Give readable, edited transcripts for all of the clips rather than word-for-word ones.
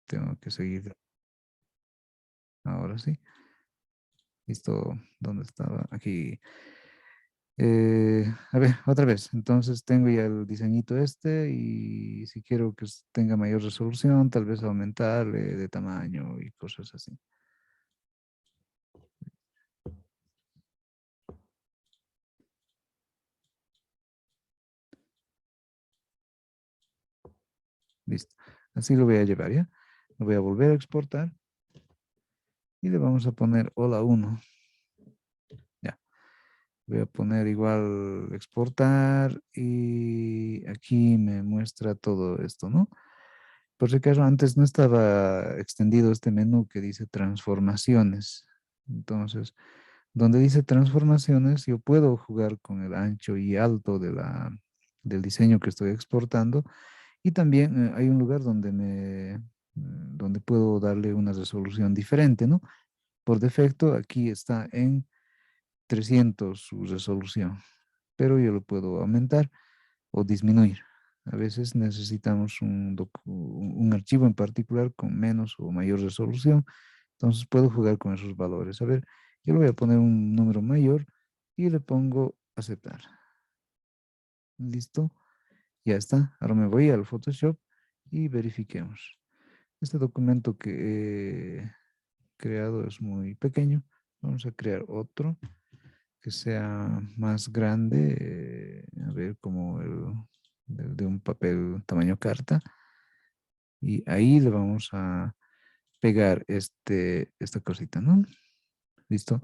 tengo que seguir. Ahora sí. Listo. ¿Dónde estaba? Aquí. A ver, otra vez. Entonces tengo ya el diseñito este y si quiero que tenga mayor resolución, tal vez aumentarle de tamaño y cosas así. Listo. Así lo voy a llevar, ¿ya? Lo voy a volver a exportar y le vamos a poner hola 1. Ya. Voy a poner igual exportar y aquí me muestra todo esto, ¿no? Por si acaso antes no estaba extendido este menú que dice transformaciones. Entonces, donde dice transformaciones, yo puedo jugar con el ancho y alto del diseño que estoy exportando. Y también hay un lugar donde puedo darle una resolución diferente, ¿no? Por defecto, aquí está en 300 su resolución, pero yo lo puedo aumentar o disminuir. A veces necesitamos un archivo en particular con menos o mayor resolución, entonces puedo jugar con esos valores. A ver, yo le voy a poner un número mayor y le pongo aceptar. Listo, ya está. Ahora me voy al Photoshop y verifiquemos. Este documento que he creado es muy pequeño. Vamos a crear otro que sea más grande, a ver, como el de un papel tamaño carta. Y ahí le vamos a pegar esta cosita, ¿no? ¿Listo?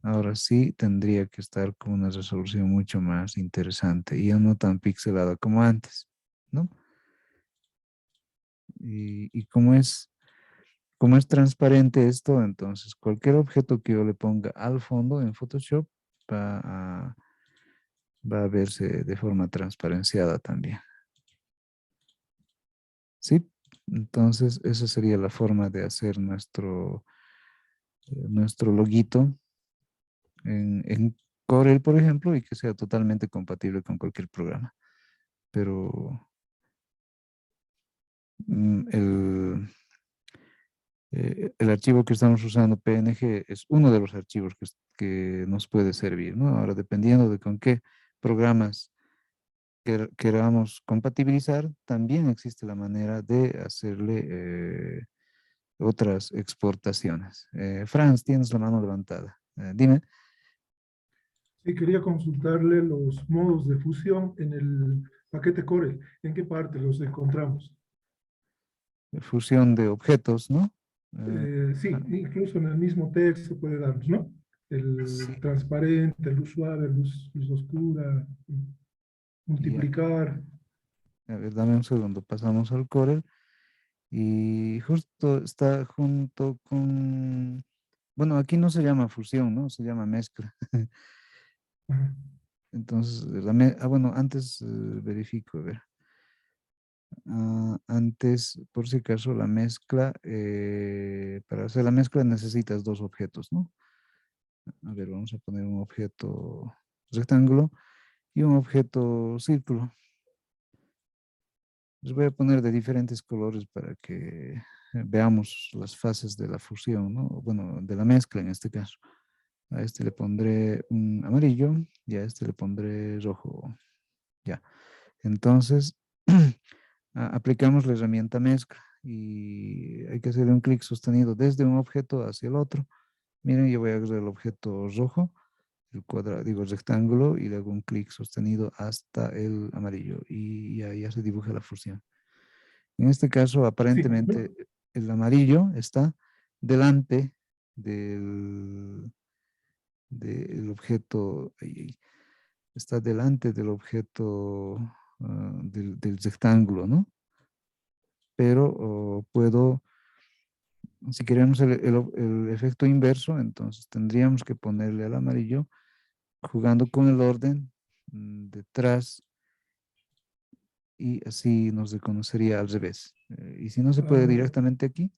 Ahora sí tendría que estar con una resolución mucho más interesante y ya no tan pixelada como antes, ¿no? Y como es transparente esto, entonces cualquier objeto que yo le ponga al fondo en Photoshop va a, va a verse de forma transparenciada también. ¿Sí? Entonces, esa sería la forma de hacer nuestro loguito en Corel, por ejemplo, y que sea totalmente compatible con cualquier programa. Pero el archivo que estamos usando, PNG, es uno de los archivos que nos puede servir, ¿no? Ahora, dependiendo de con qué programas queramos compatibilizar, también existe la manera de hacerle otras exportaciones. Franz, tienes la mano levantada. Dime. Sí, quería consultarle los modos de fusión en el paquete Corel. ¿En qué parte los encontramos? Fusión de objetos, ¿no? Sí, Ah, incluso en el mismo texto puede darnos, ¿no? El sí, transparente, luz suave, luz oscura, ya. multiplicar. A ver, dame un segundo. Pasamos al Corel y justo está junto con... Bueno, aquí no se llama fusión, ¿no? Se llama mezcla. Ajá. Entonces, bueno, antes verifico, a ver. Antes, por si acaso, la mezcla, para hacer la mezcla necesitas dos objetos, ¿no? A ver, vamos a poner un objeto rectángulo y un objeto círculo. Les voy a poner de diferentes colores para que veamos las fases de la fusión, ¿no? Bueno, de la mezcla en este caso. A este le pondré un amarillo y a este le pondré rojo. Ya. Entonces, aplicamos la herramienta mezcla y hay que hacer un clic sostenido desde un objeto hacia el otro. Miren, yo voy a agarrar el objeto rojo, el cuadrado, digo el rectángulo, y le hago un clic sostenido hasta el amarillo y ya se dibuja la fusión. En este caso, Sí, aparentemente, ¿no? el amarillo está delante del objeto, está delante del objeto del rectángulo, ¿no? Pero puedo, si queremos el efecto inverso, entonces tendríamos que ponerle al amarillo jugando con el orden detrás y así nos reconocería al revés. Y si no se puede Ah, directamente aquí,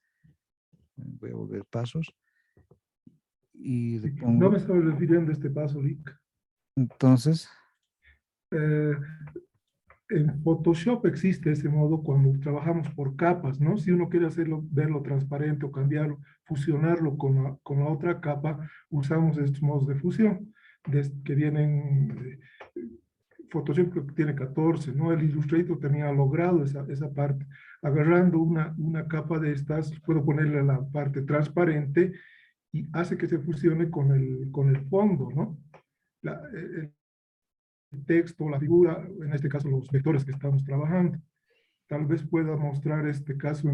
voy a volver pasos y le sí. No me pongo, estaba refiriendo a este paso, Lick. entonces, Eh, en Photoshop existe ese modo cuando trabajamos por capas, ¿no? Si uno quiere hacerlo, verlo transparente o cambiarlo, fusionarlo con la otra capa, usamos estos modos de fusión que vienen, Photoshop creo que tiene 14, ¿no? El Illustrator tenía logrado esa parte. Agarrando una capa de estas, puedo ponerle la parte transparente y hace que se fusione con el fondo, ¿no? El texto, la figura, en este caso los vectores que estamos trabajando. Tal vez pueda mostrar este caso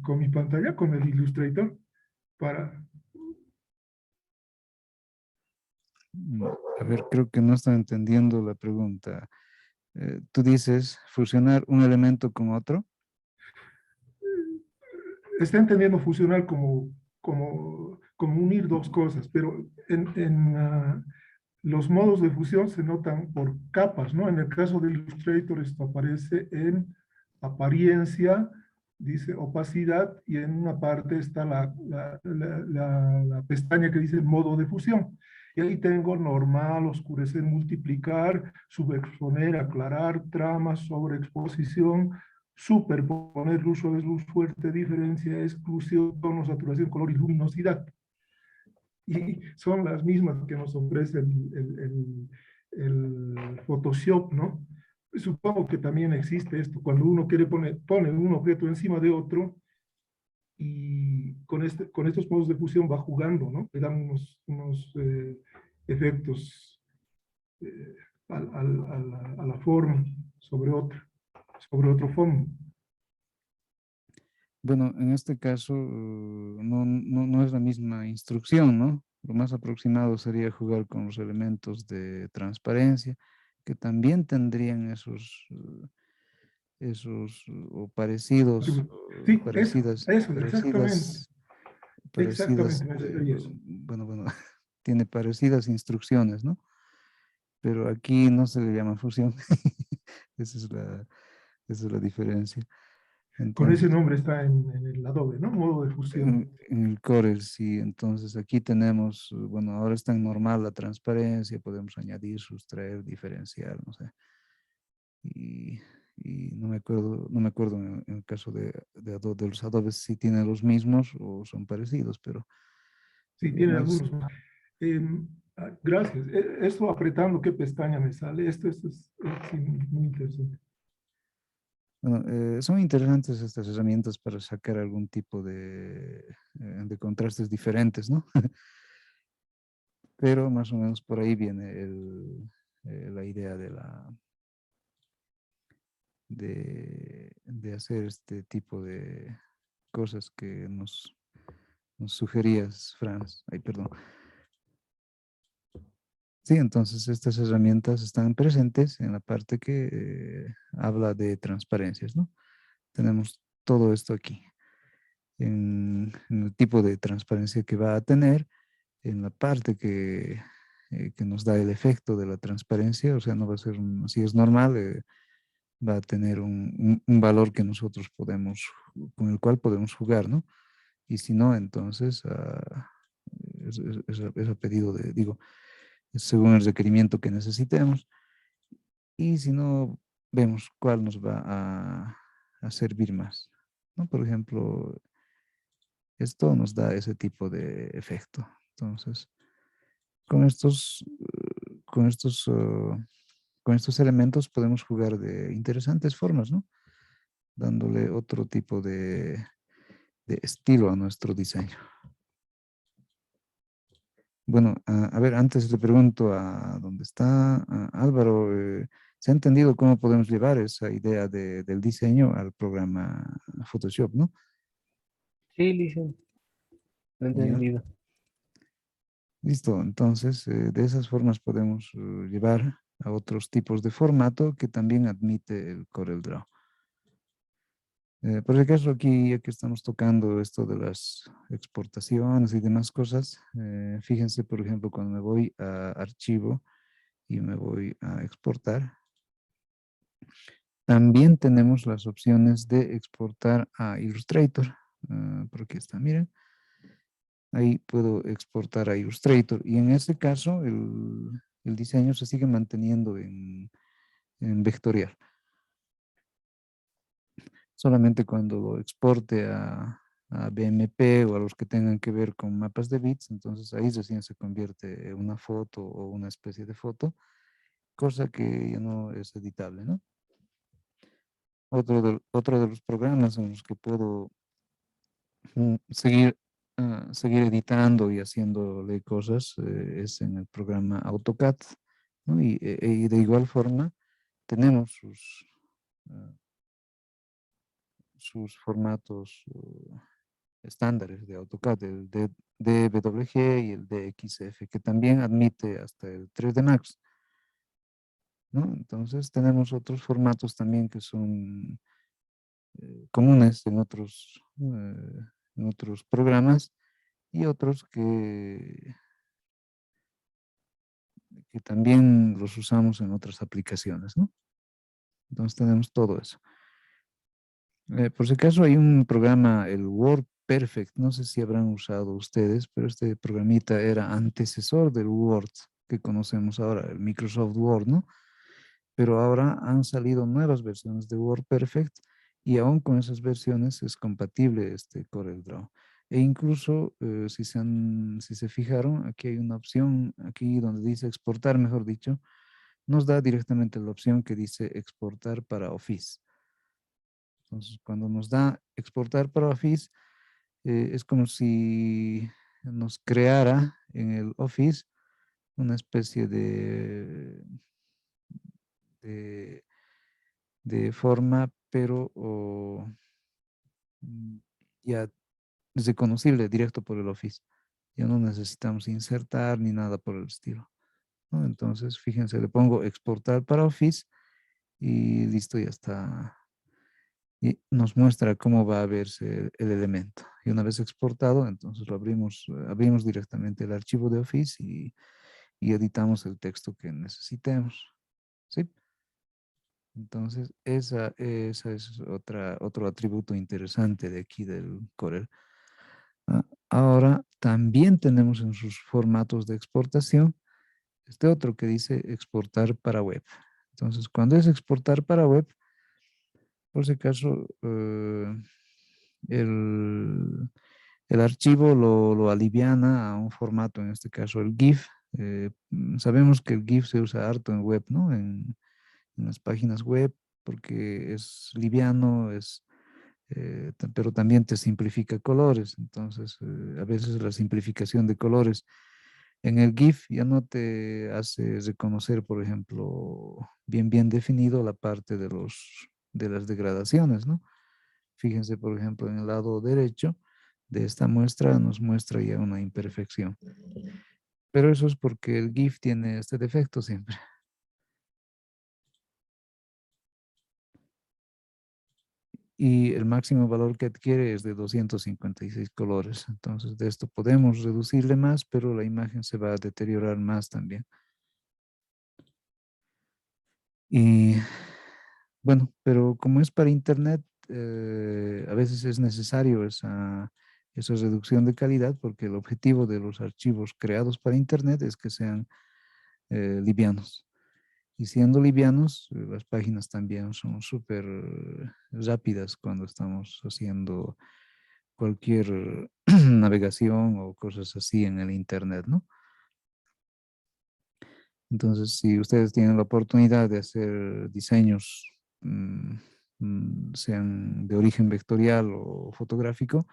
con mi pantalla, con el Illustrator, para... A ver, creo que no estoy entendiendo la pregunta. Tú dices fusionar un elemento con otro. Está entendiendo fusionar como unir dos cosas, pero los modos de fusión se notan por capas, ¿no? En el caso de Illustrator esto aparece en apariencia, dice opacidad, y en una parte está la pestaña que dice modo de fusión. Y ahí tengo normal, oscurecer, multiplicar, subexponer, aclarar, tramas, sobreexposición, superponer, luz suave, luz fuerte, diferencia, exclusión, tono, saturación, color y luminosidad. Y son las mismas que nos ofrece el Photoshop, ¿no? Supongo que también existe esto, cuando uno pone un objeto encima de otro y con estos modos de fusión va jugando, ¿no? Le dan unos efectos eh, a la forma sobre otro fondo. Bueno, en este caso no es la misma instrucción, ¿no? Lo más aproximado sería jugar con los elementos de transparencia, que también tendrían esos o parecidos, Sí, eso, exactamente. parecidas, Exactamente, me refería a eso. bueno, tiene parecidas instrucciones, ¿no? Pero aquí no se le llama fusión. Esa es esa es la diferencia. Con ese Entonces, nombre está en el Adobe, ¿no? Modo de fusión. en el Corel, sí. Entonces aquí tenemos, bueno, ahora está en normal la transparencia, podemos añadir, sustraer, diferenciar, no sé. Y, y no me acuerdo en el caso de los Adobes si tienen los mismos o son parecidos, pero Sí, tiene más, algunos más. Gracias. Esto apretando, ¿qué pestaña me sale? Esto es sí, muy interesante. bueno, son interesantes estas herramientas para sacar algún tipo de contrastes diferentes, ¿no? Pero más o menos por ahí viene la idea de hacer este tipo de cosas que nos sugerías, Franz. Ay, perdón. Sí, entonces estas herramientas están presentes en la parte que habla de transparencias, ¿no? Tenemos todo esto aquí, en el tipo de transparencia que va a tener, en la parte que nos da el efecto de la transparencia, o sea, no va a ser, si es normal, va a tener un valor que nosotros con el cual podemos jugar, ¿no? Y si no, entonces es a pedido digo, es según el requerimiento que necesitemos. Y si no, vemos cuál nos va a servir más, ¿no? Por ejemplo, esto nos da ese tipo de efecto. Entonces, con estos, con estos, con estos elementos podemos jugar de interesantes formas, ¿no? Dándole otro tipo de estilo a nuestro diseño. Bueno, a ver, antes le pregunto a dónde está Álvaro, ¿se ha entendido cómo podemos llevar esa idea del diseño al programa Photoshop, no? Sí, listo, Ya, entendido. listo. Entonces, de esas formas podemos llevar a otros tipos de formato que también admite el CorelDRAW. Por si acaso aquí, ya que estamos tocando esto de las exportaciones y demás cosas, fíjense, por ejemplo, cuando me voy a archivo y me voy a exportar, también tenemos las opciones de exportar a Illustrator. Por aquí está, miren. Ahí puedo exportar a Illustrator y en este caso el diseño se sigue manteniendo en vectorial. Solamente cuando lo exporte a BMP o a los que tengan que ver con mapas de bits, entonces ahí recién se convierte en una foto o una especie de foto, cosa que ya no es editable, ¿no? Otro de los programas en los que puedo seguir editando y haciéndole cosas es en el programa AutoCAD, ¿no? Y de igual forma tenemos ah, sus formatos estándares de AutoCAD, el DWG y el DXF, que también admite hasta el 3D Max, ¿no? Entonces tenemos otros formatos también que son comunes en otros programas y otros que también los usamos en otras aplicaciones, ¿no? Entonces tenemos todo eso. Por si acaso hay un programa, el WordPerfect, no sé si habrán usado ustedes, pero este programita era antecesor del Word que conocemos ahora, el Microsoft Word, ¿no? Pero ahora han salido nuevas versiones de WordPerfect y aún con esas versiones es compatible este CorelDRAW. E incluso, si se fijaron, aquí hay una opción, aquí donde dice exportar, mejor dicho, nos da directamente la opción que dice exportar para Office. Entonces, cuando nos da exportar para Office, es como si nos creara en el Office una especie de, de forma, pero ya es reconocible directo por el Office. Ya no necesitamos insertar ni nada por el estilo, ¿no? Entonces, fíjense, le pongo exportar para Office y listo, ya está. Y nos muestra cómo va a verse el elemento. Y una vez exportado, entonces abrimos directamente el archivo de Office y editamos el texto que necesitemos. ¿Sí? Entonces, esa es otro atributo interesante de aquí del Corel. Ahora, también tenemos en sus formatos de exportación este otro que dice exportar para web. Entonces, cuando es exportar para web, por si acaso, el, el archivo lo aliviana a un formato, en este caso el GIF. Sabemos que el GIF se usa harto en web, ¿no? En las páginas web, porque es liviano, pero también te simplifica colores. Entonces, a veces la simplificación de colores en el GIF ya no te hace reconocer, por ejemplo, bien definido la parte de las degradaciones, ¿no? Fíjense, por ejemplo, en el lado derecho de esta muestra nos muestra ya una imperfección. Pero eso es porque el GIF tiene este defecto siempre. Y el máximo valor que adquiere es de 256 colores. Entonces, de esto podemos reducirle más, pero la imagen se va a deteriorar más también. Y bueno, pero como es para Internet, a veces es necesario esa reducción de calidad porque el objetivo de los archivos creados para Internet es que sean livianos. Y siendo livianos, las páginas también son súper rápidas cuando estamos haciendo cualquier navegación o cosas así en el Internet, ¿no? Entonces, si ustedes tienen la oportunidad de hacer diseños, sean de origen vectorial o fotográfico,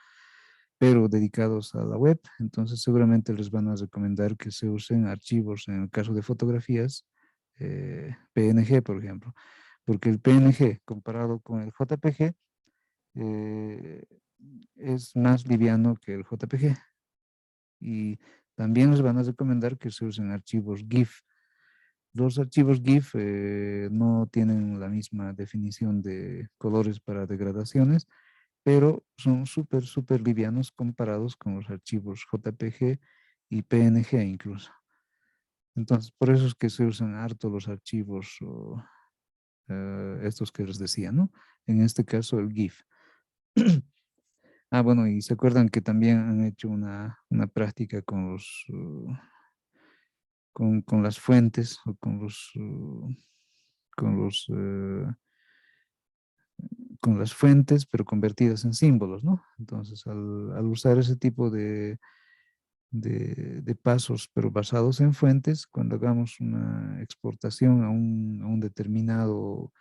pero dedicados a la web, entonces seguramente les van a recomendar que se usen archivos, en el caso de fotografías, PNG, por ejemplo, porque el PNG comparado con el JPG eh, es más liviano que el JPG. Y también les van a recomendar que se usen archivos GIF. Los archivos GIF no tienen la misma definición de colores para degradaciones, pero son súper livianos comparados con los archivos JPG y PNG incluso. Entonces, por eso es que se usan harto los archivos estos que les decía, ¿no? En este caso, el GIF. Bueno, y se acuerdan que también han hecho una práctica con las fuentes o con los con las fuentes, pero convertidas en símbolos, ¿no? Entonces, al usar ese tipo de pasos, pero basados en fuentes, cuando hagamos una exportación a un determinado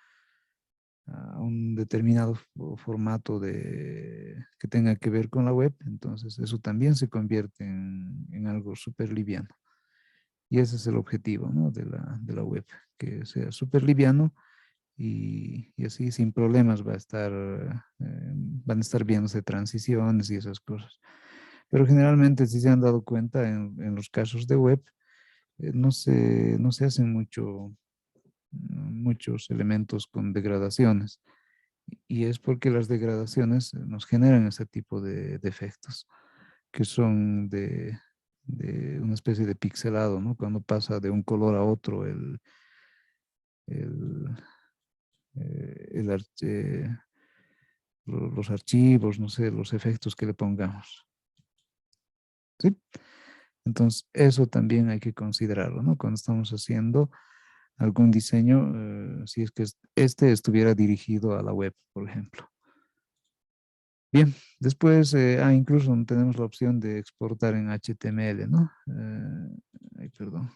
formato que tenga que ver con la web, entonces eso también se convierte en algo súper liviano. Y ese es el objetivo, ¿no? de la web, que sea súper liviano y así sin problemas van a estar viéndose transiciones y esas cosas. Pero generalmente, si se han dado cuenta en los casos de web, no se hacen muchos elementos con degradaciones. Y es porque las degradaciones nos generan ese tipo de efectos, que son de una especie de pixelado, ¿no? Cuando pasa de un color a otro el, el los archivos, no sé, los efectos que le pongamos. ¿Sí? Entonces, eso también hay que considerarlo, ¿no? Cuando estamos haciendo algún diseño, si es que este estuviera dirigido a la web, por ejemplo. Bien, después, incluso tenemos la opción de exportar en HTML, ¿no? Ay, perdón.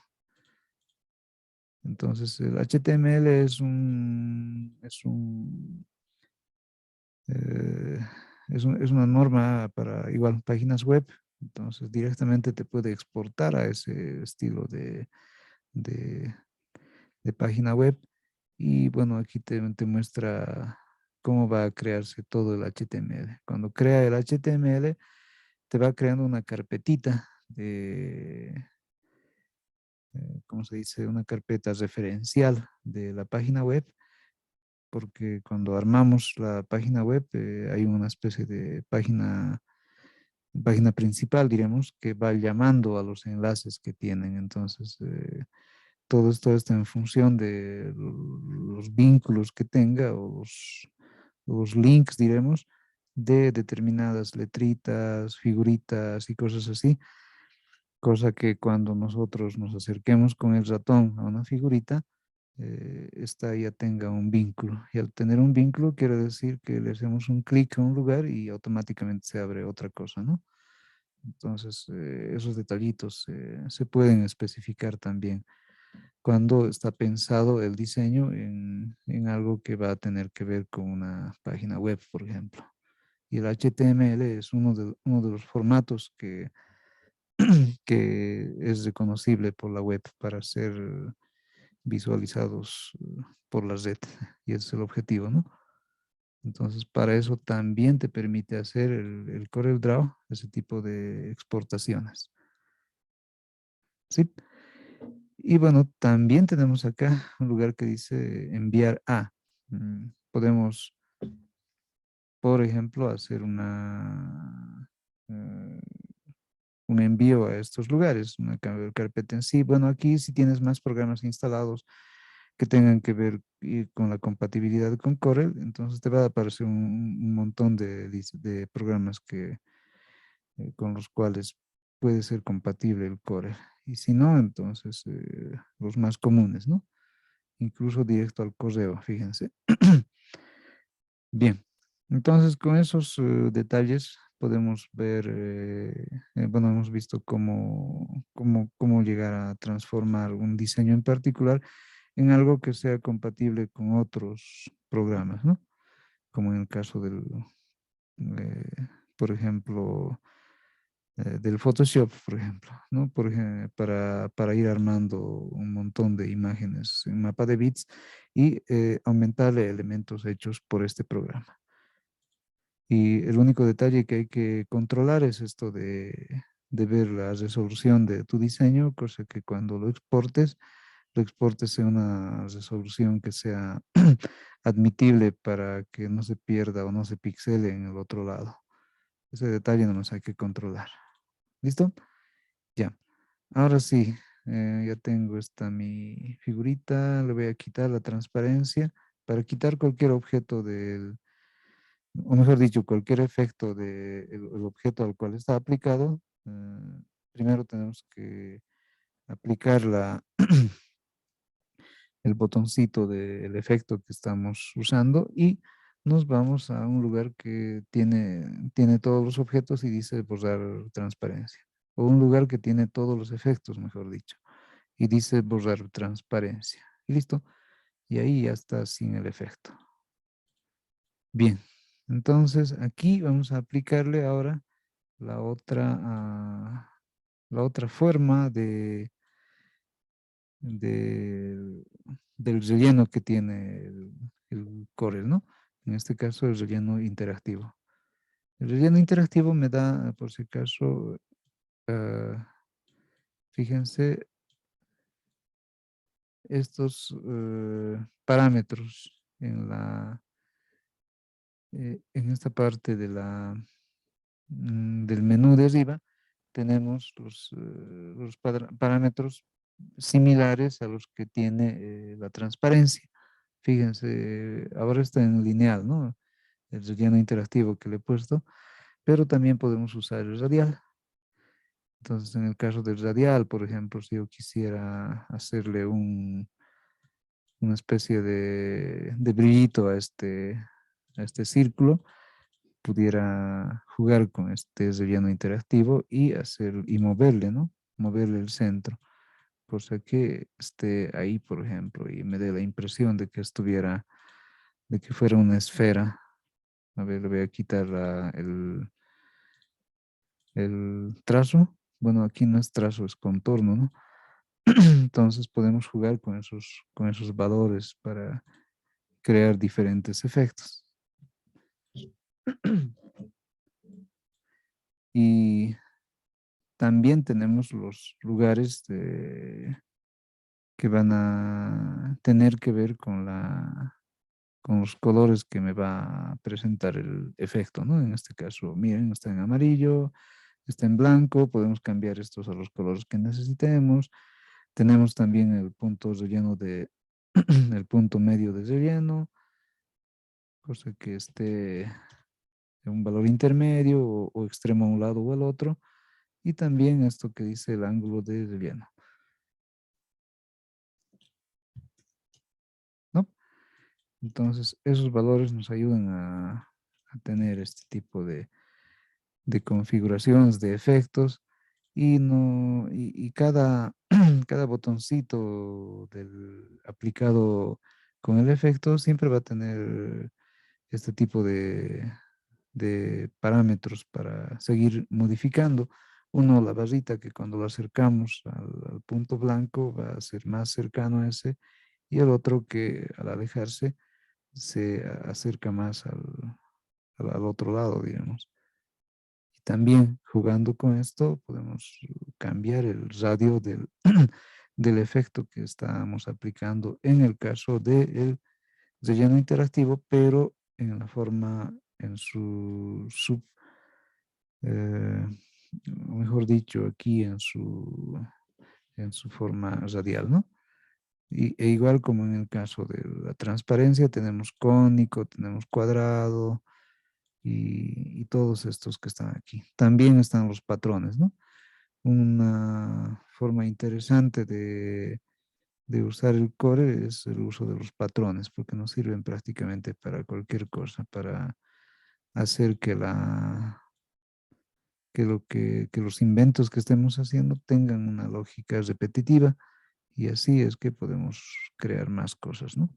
Entonces, el HTML eh, es una norma para igual páginas web. Entonces, directamente te puede exportar a ese estilo de, de página web. Y bueno, aquí te muestra cómo va a crearse todo el HTML. Cuando crea el HTML, te va creando una carpetita ¿cómo se dice? Una carpeta referencial de la página web, porque cuando armamos la página web hay una especie de página principal, diremos, que va llamando a los enlaces que tienen. Entonces, todo esto está en función de los vínculos que tenga o los links, diremos, de determinadas letritas, figuritas y cosas así. Cosa que cuando nosotros nos acerquemos con el ratón a una figurita, esta ya tenga un vínculo. Y al tener un vínculo quiere decir que le hacemos un clic a un lugar y automáticamente se abre otra cosa, ¿no? Entonces, esos detallitos se pueden especificar también cuando está pensado el diseño en algo que va a tener que ver con una página web, por ejemplo. Y el HTML es uno de los formatos que es reconocible por la web para ser visualizados por la red. Y ese es el objetivo, ¿no? Entonces, para eso también te permite hacer el CorelDRAW, ese tipo de exportaciones. ¿Sí? Y bueno, también tenemos acá un lugar que dice enviar a. Podemos, por ejemplo, hacer eh, un envío a estos lugares, una carpeta en sí. Bueno, aquí si tienes más programas instalados que tengan que ver con la compatibilidad con Corel, entonces te va a aparecer un montón de programas con los cuales puede ser compatible el Corel. Y si no, entonces los más comunes, ¿no? Incluso directo al correo, fíjense. Bien, entonces con esos detalles podemos ver, bueno, hemos visto cómo llegar a transformar un diseño en particular en algo que sea compatible con otros programas, ¿no? Como en el caso eh, por ejemplo, del Photoshop, por ejemplo, ¿no? Para ir armando un montón de imágenes en mapa de bits y aumentarle elementos hechos por este programa. Y el único detalle que hay que controlar es esto de ver la resolución de tu diseño, cosa que cuando lo exportes en una resolución que sea admitible para que no se pierda o no se pixele en el otro lado. Ese detalle no nos hay que controlar. ¿Listo? Ya. Ahora sí, ya tengo esta mi figurita. Le voy a quitar la transparencia para quitar cualquier objeto o mejor dicho, cualquier efecto del objeto al cual está aplicado. Primero tenemos que aplicar el botoncito del efecto que estamos usando y nos vamos a un lugar que tiene todos los objetos y dice borrar transparencia. O un lugar que tiene todos los efectos, mejor dicho, y dice borrar transparencia. Y listo. Y ahí ya está sin el efecto. Bien. Entonces aquí vamos a aplicarle ahora la otra forma de- del relleno que tiene el Corel, ¿no? En este caso, el relleno interactivo. El relleno interactivo me da, por si acaso, ah, fíjense, estos parámetros en esta parte del menú de arriba. Tenemos los parámetros similares a los que tiene la transparencia. Fíjense, ahora está en lineal, ¿no? El relleno interactivo que le he puesto, pero también podemos usar el radial. Entonces, en el caso del radial, por ejemplo, si yo quisiera hacerle una especie de brillito a este círculo, pudiera jugar con este relleno interactivo y moverle, ¿no? Moverle el centro, cosa que esté ahí, por ejemplo, y me dé la impresión de que fuera una esfera. A ver, le voy a quitar el trazo. Bueno, aquí no es trazo, es contorno, ¿no? Entonces podemos jugar con esos valores para crear diferentes efectos. Y también tenemos los lugares que van a tener que ver con los colores que me va a presentar el efecto, ¿no? En este caso, miren, está en amarillo, está en blanco, podemos cambiar estos a los colores que necesitemos. Tenemos también el punto relleno el punto medio de relleno, cosa que esté en un valor intermedio o extremo a un lado o al otro. Y también esto que dice el ángulo de relleno, ¿no? Entonces, esos valores nos ayudan a tener este tipo de configuraciones, de efectos, y, no, y cada, cada botoncito aplicado con el efecto siempre va a tener este tipo de parámetros para seguir modificando. Uno, la barrita que cuando lo acercamos al punto blanco va a ser más cercano a ese, y el otro que al alejarse se acerca más al otro lado, digamos. Y también jugando con esto podemos cambiar el radio del efecto que estamos aplicando en el caso del relleno interactivo, pero en la forma, en eh, mejor dicho, aquí en su forma radial, ¿no? E igual como en el caso de la transparencia, tenemos cónico, tenemos cuadrado y todos estos que están aquí. También están los patrones, ¿no? Una forma interesante de usar el core es el uso de los patrones, porque nos sirven prácticamente para cualquier cosa, para hacer que los inventos que estemos haciendo tengan una lógica repetitiva, y así es que podemos crear más cosas, ¿no?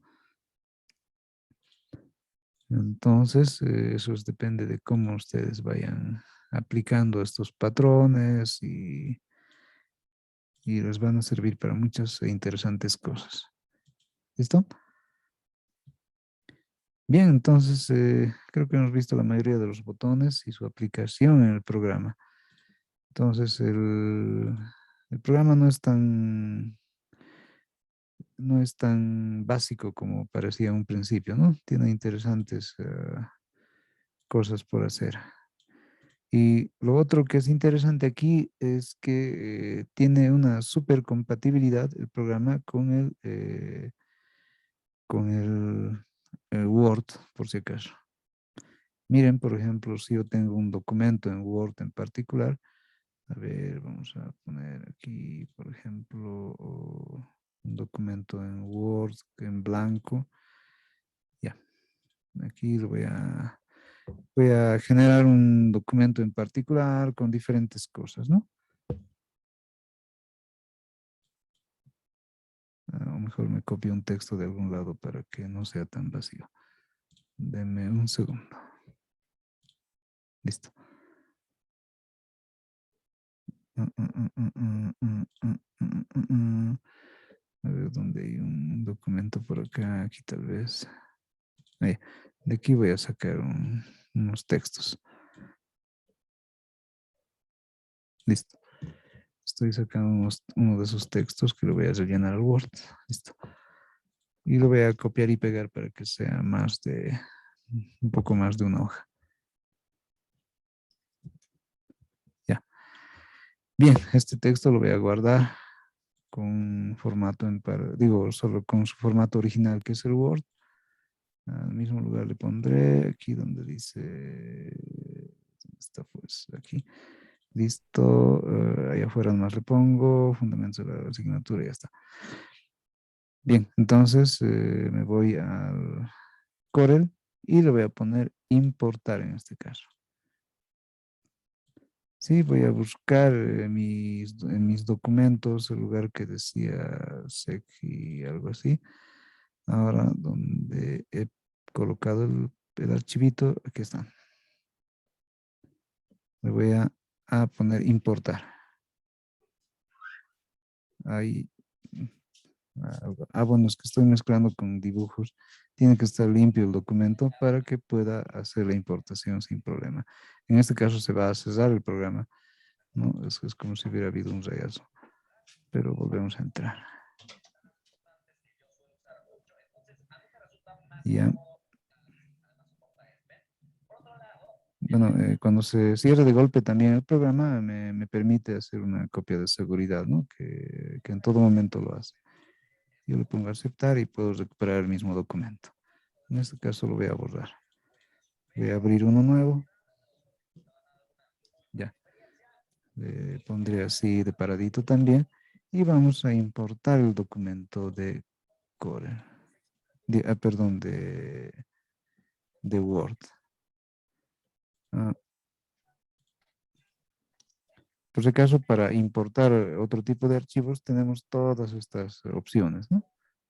Entonces, depende de cómo ustedes vayan aplicando estos patrones y les van a servir para muchas e interesantes cosas. ¿Listo? Bien, entonces creo que hemos visto la mayoría de los botones y su aplicación en el programa. Entonces, el programa no es tan básico como parecía en un principio, ¿no? Tiene interesantes cosas por hacer. Y lo otro que es interesante aquí es que tiene una super compatibilidad el programa con el Word, por si acaso. Miren, por ejemplo, si yo tengo un documento en Word en particular, a ver, vamos a poner aquí, por ejemplo, un documento en Word en blanco. Ya. Aquí voy a generar un documento en particular con diferentes cosas, ¿no? O mejor me copio un texto de algún lado para que no sea tan vacío. Deme un segundo. Listo. A ver dónde hay un documento por acá. Aquí tal vez. Ahí. De aquí voy a sacar unos textos. Listo. Estoy sacando uno de esos textos que lo voy a rellenar al Word. Listo. Y lo voy a copiar y pegar para que sea un poco más de una hoja. Ya. Bien, este texto lo voy a guardar con formato solo con su formato original que es el Word. Al mismo lugar le pondré aquí donde dice, ¿dónde está pues? Aquí. Listo, ahí afuera nomás le pongo fundamentos de la asignatura y ya está. Bien, entonces me voy al Corel y le voy a poner importar en este caso. Sí, voy a buscar en mis documentos el lugar que decía sec y algo así. Ahora, donde he colocado el archivito, aquí está. Le voy a poner importar. Ahí. Bueno, es que estoy mezclando con dibujos. Tiene que estar limpio el documento para que pueda hacer la importación sin problema. En este caso se va a cerrar el programa, ¿no? Es como si hubiera habido un reyazo. Pero volvemos a entrar. Ya. Bueno, cuando se cierre de golpe también el programa, me permite hacer una copia de seguridad, ¿no? Que en todo momento lo hace. Yo le pongo a aceptar y puedo recuperar el mismo documento. En este caso lo voy a borrar. Voy a abrir uno nuevo. Ya. Le pondré así de paradito también. Y vamos a importar el documento de Corel. Perdón, de Word. Por si acaso, para importar otro tipo de archivos tenemos todas estas opciones, ¿no?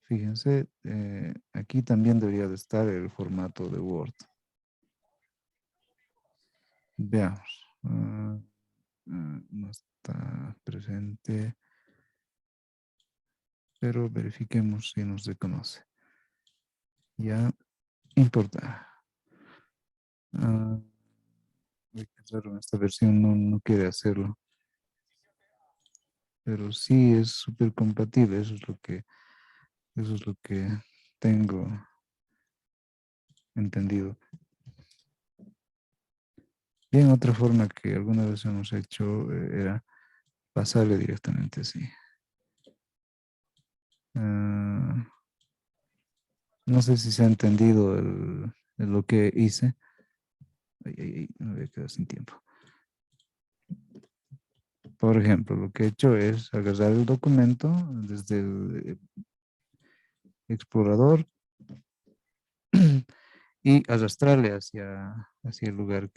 Fíjense, aquí también debería de estar el formato de Word. Veamos. No está presente, pero verifiquemos si nos reconoce. Ya, importar. Raro, esta versión no quiere hacerlo. Pero sí es súper compatible, eso es lo que tengo entendido. Bien, otra forma que alguna vez hemos hecho era pasarle directamente así. No sé si se ha entendido lo que hice. Me voy a quedar sin tiempo. Por ejemplo, lo que he hecho es agarrar el documento desde el explorador y arrastrarle hacia el lugar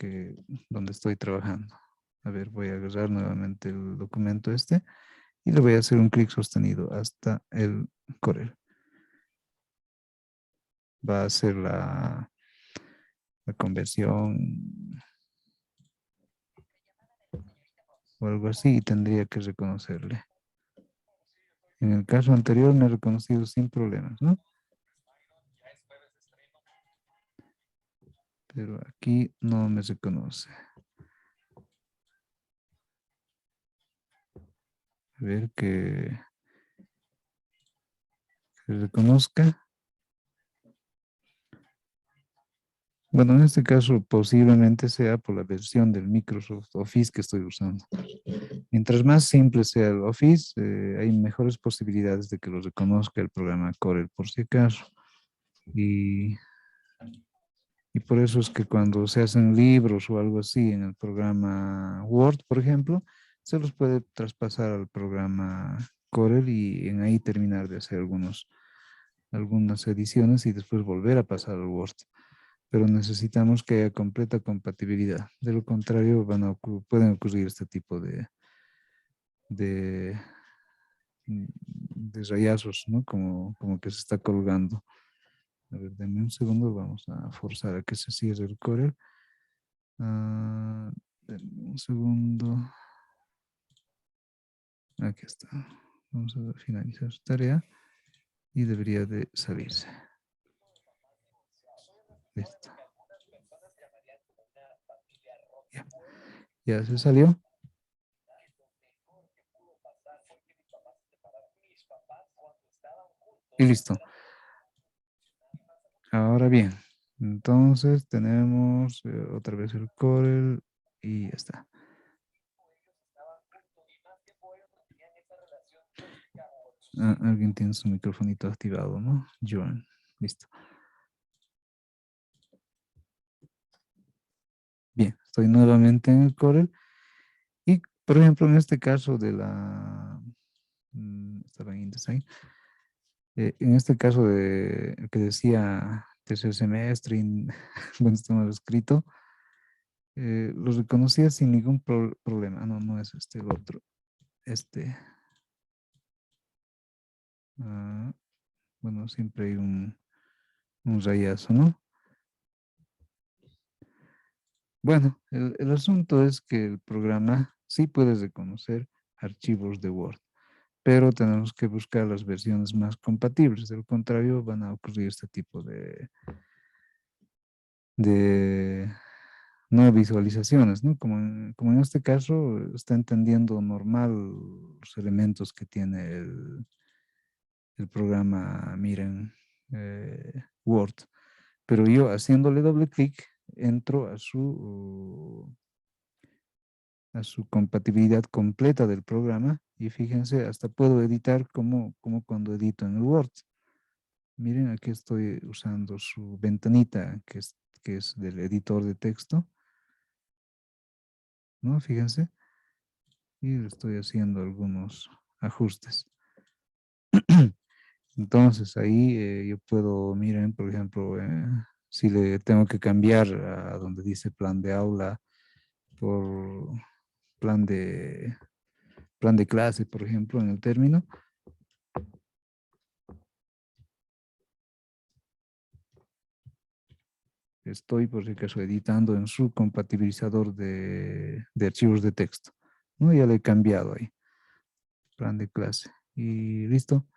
donde estoy trabajando. A ver, voy a agarrar nuevamente el documento y le voy a hacer un clic sostenido hasta el Corel. Va a hacer la conversión o algo así y tendría que reconocerle. En el caso anterior me ha reconocido sin problemas, ¿no? Pero aquí no me reconoce. A ver que reconozca. Bueno, en este caso posiblemente sea por la versión del Microsoft Office que estoy usando. Mientras más simple sea el Office, hay mejores posibilidades de que lo reconozca el programa Corel por si acaso. Y por eso es que cuando se hacen libros o algo así en el programa Word, por ejemplo, se los puede traspasar al programa Corel y en ahí terminar de hacer algunas ediciones y después volver a pasar al Word. pero necesitamos que haya completa compatibilidad. De lo contrario, pueden ocurrir este tipo de, de rayazos, ¿no? Como que se está colgando. A ver, denme un segundo, vamos a forzar a que se cierre el Corel. Denme un segundo. Aquí está. Vamos a finalizar su tarea y debería de salirse. Listo. Ya, ya se salió. Y listo. Ahora bien, entonces tenemos otra vez el Corel y ya está. Alguien tiene su microfonito activado, ¿no? Joan, listo. Bien, estoy nuevamente en el Corel y, por ejemplo, en este caso de la... estaba en InDesign. En este caso de el que decía tercer semestre, bueno, está mal escrito, lo reconocía sin ningún problema. No, no es este, el otro. Este. Bueno, siempre hay un rayazo, ¿no? Bueno, el asunto es que el programa sí puede reconocer archivos de Word, pero tenemos que buscar las versiones más compatibles. De lo contrario, van a ocurrir este tipo de no visualizaciones, ¿no? Como en este caso está entendiendo normal los elementos que tiene el programa, miren, Word. Pero yo haciéndole doble clic entro a su compatibilidad completa del programa y fíjense, hasta puedo editar como cuando edito en el Word. Miren, aquí estoy usando su ventanita que es del editor de texto, ¿no? Fíjense, y le estoy haciendo algunos ajustes. Entonces ahí yo puedo, miren, por ejemplo, si le tengo que cambiar a donde dice plan de aula por plan de clase, por ejemplo, en el término. Estoy, por si acaso, editando en su compatibilizador de archivos de texto. ¿No? Ya le he cambiado ahí. Plan de clase. Y listo.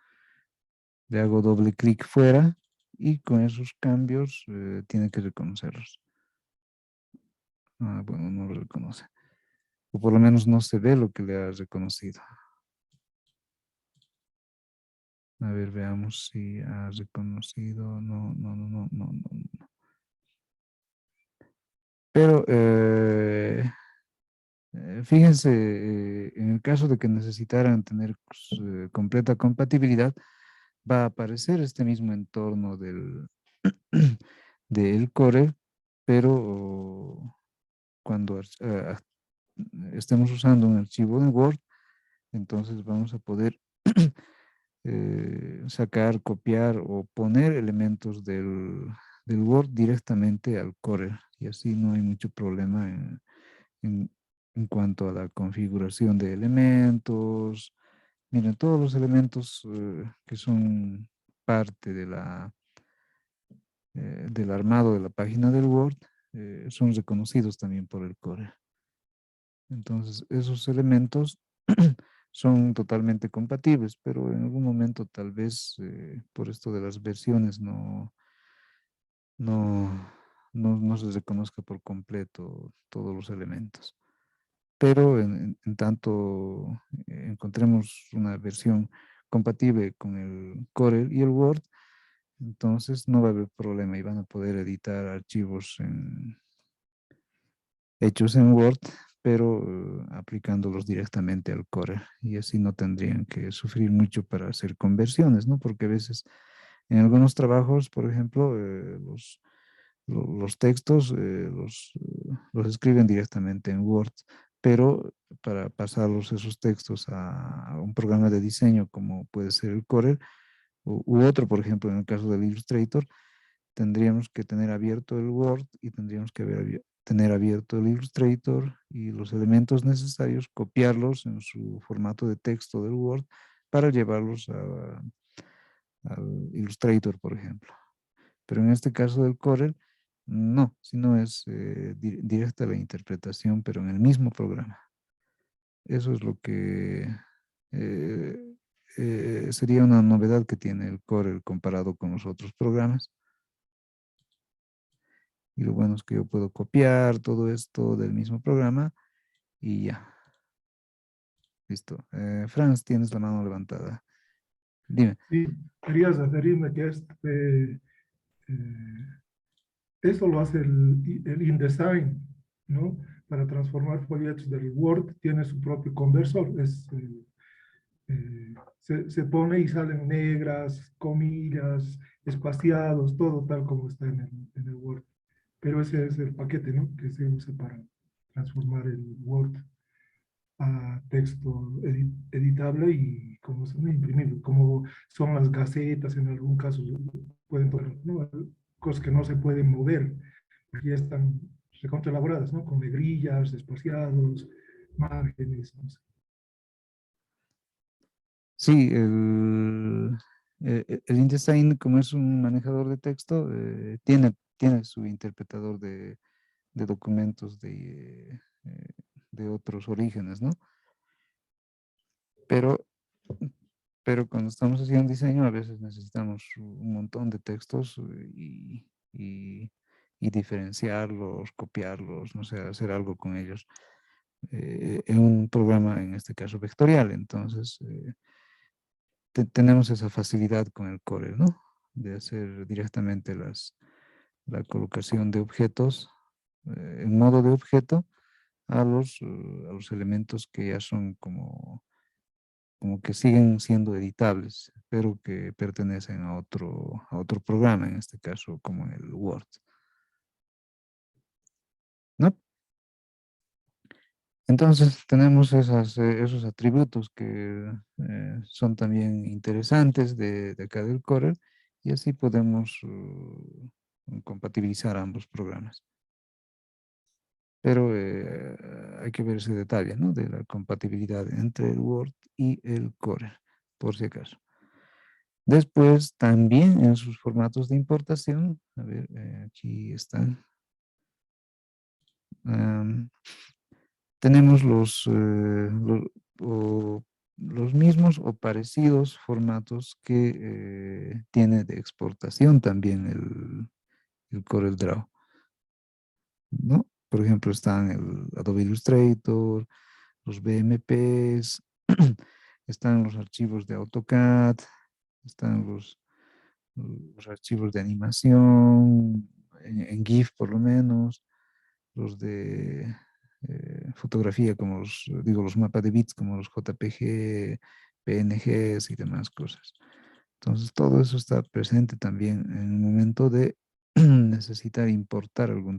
Le hago doble clic fuera y con esos cambios tiene que reconocerlos. Bueno, no lo reconoce. O por lo menos no se ve lo que le ha reconocido. A ver, veamos si ha reconocido. No, no, no, no, no, no. Pero fíjense, en el caso de que necesitaran tener pues, completa compatibilidad, va a aparecer este mismo entorno del Corel, pero cuando estemos usando un archivo en Word, entonces vamos a poder sacar, copiar o poner elementos del Word directamente al Corel y así no hay mucho problema en, en cuanto a la configuración de elementos. Miren, todos los elementos que son parte del armado de la página del Word son reconocidos también por el Corel. Entonces, esos elementos son totalmente compatibles, pero en algún momento tal vez por esto de las versiones no, no se reconozca por completo todos los elementos. Pero en tanto encontremos una versión compatible con el Corel y el Word, entonces no va a haber problema y van a poder editar archivos hechos en Word, pero aplicándolos directamente al Corel y así no tendrían que sufrir mucho para hacer conversiones, ¿no? Porque a veces en algunos trabajos, por ejemplo, los textos los escriben directamente en Word, pero para pasarlos esos textos a un programa de diseño como puede ser el Corel u otro, por ejemplo, en el caso del Illustrator, tendríamos que tener abierto el Word y tendríamos que tener abierto el Illustrator y los elementos necesarios, copiarlos en su formato de texto del Word para llevarlos al Illustrator, por ejemplo. Pero en este caso del Corel, no, sino es directa la interpretación, pero en el mismo programa. Eso es lo que sería una novedad que tiene el Corel comparado con los otros programas. Y lo bueno es que yo puedo copiar todo esto del mismo programa y ya. Listo. Franz, tienes la mano levantada. Dime. Sí, querías referirme que eso lo hace el InDesign, ¿no? Para transformar folletos del Word, tiene su propio conversor. Se pone y salen negras, comillas, espaciados, todo tal como está en el Word. Pero ese es el paquete, ¿no? Que se usa para transformar el Word a texto editable y como se imprimible, como son las gacetas en algún caso, pueden poner, ¿no? Cosas que no se pueden mover, porque ya están recontra elaboradas, ¿no? Con negrillas, espaciados, márgenes, no sé. Sí, el InDesign, como es un manejador de texto, tiene su interpretador de documentos de otros orígenes, ¿no? Pero, pero cuando estamos haciendo diseño, a veces necesitamos un montón de textos y diferenciarlos, copiarlos, no sé, hacer algo con ellos en un programa, en este caso vectorial. Entonces, tenemos esa facilidad con el Corel, ¿no? De hacer directamente la colocación de objetos en modo de objeto a los elementos que ya son como que siguen siendo editables, pero que pertenecen a otro programa, en este caso como en el Word, ¿no? Entonces tenemos esos atributos que son también interesantes de acá del Corel y así podemos compatibilizar ambos programas. Pero hay que ver ese detalle, ¿no? De la compatibilidad entre el Word y el Corel, por si acaso. Después, también en sus formatos de importación, a ver, aquí están. Tenemos los mismos o parecidos formatos que tiene de exportación también el CorelDRAW, ¿no? Por ejemplo, están el Adobe Illustrator, los BMPs, están los archivos de AutoCAD, están los archivos de animación, en GIF por lo menos, los de fotografía, como los mapas de bits, como los JPG, PNGs y demás cosas. Entonces, todo eso está presente también en el momento de necesitar importar algún